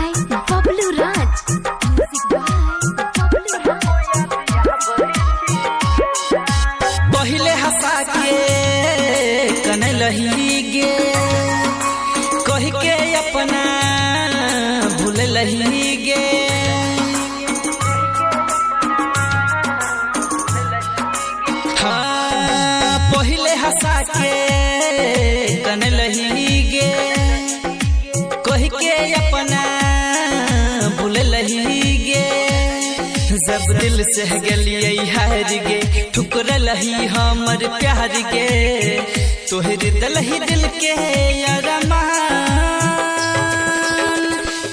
by Bablu Raj. Music by Bablu Raj. पहिले हंसा के कने लही गे कह के अपना भूल लही गे। हाँ पहिले हंसा के कने लही गे कह के अपना भूल लही गे। जब दिल से गलिए हार गे ठुकर लही हमर प्यार गे तोहर दलही दिल के अरमान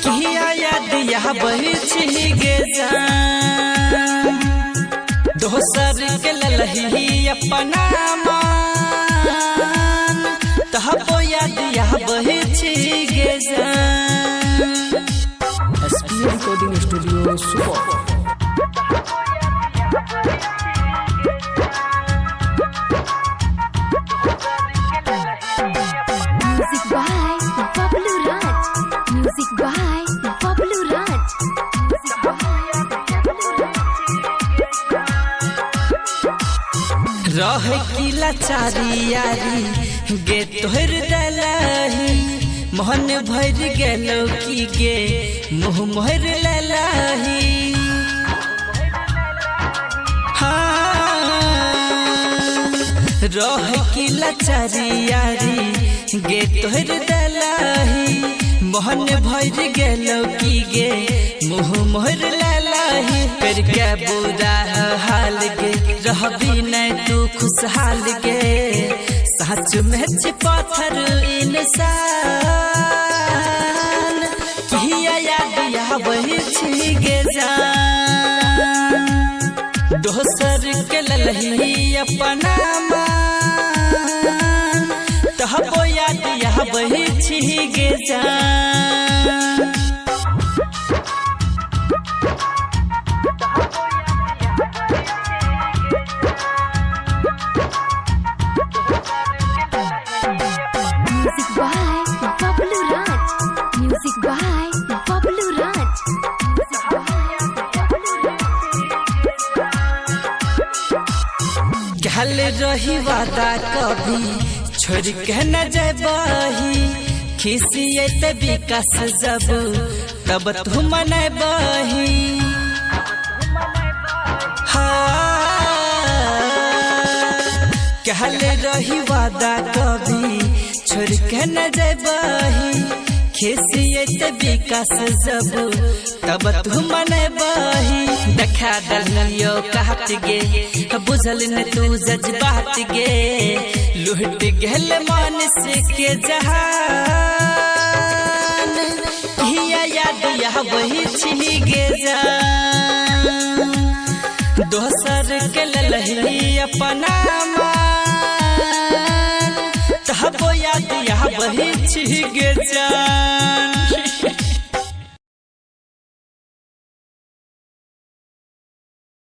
किया याद यह बही छी गे जान दोसर के ललही अपना मान तहबो याद यह बही छी गे जान। SP recording studio super. Music by Bablu Raj. Music by Bablu Raj. Music by Bablu Raj. रह की लाचारी यारी गे तोहर दलही मोहन भर गेलो की गे मुँह मोहर ललही। हाँ रह की लाचारी यारी गे तोहर दलही मोहन भर गेलो की गे मुँह मोहर ललही। कर के बुरा हाल गे रहबी नहीं तू खुशहाल गे सच में पत्थर इंसान किया याद यह वही छी गे जान दोसर के ललही अपना मान तहबो याद यह वही छी गे जान। Music by Bablu Raj. Music by Bablu Raj. Music by Bablu Raj. कहल रही वादा कभी छोड़ के न जबही खिसिए ते विकास जब तब तू मन बही। कहल रही वादा कभी छोड़ के न जबही खिसिए ते विकास जब तब तू मन बही। देखा दलियो कहत गे बुझल न तू जज्बात गे लुट गेल मन से के जहान किया याद यह वही छी गे जान दोसर के ललही अपना मान तहबो याद यह वही छी गे जान।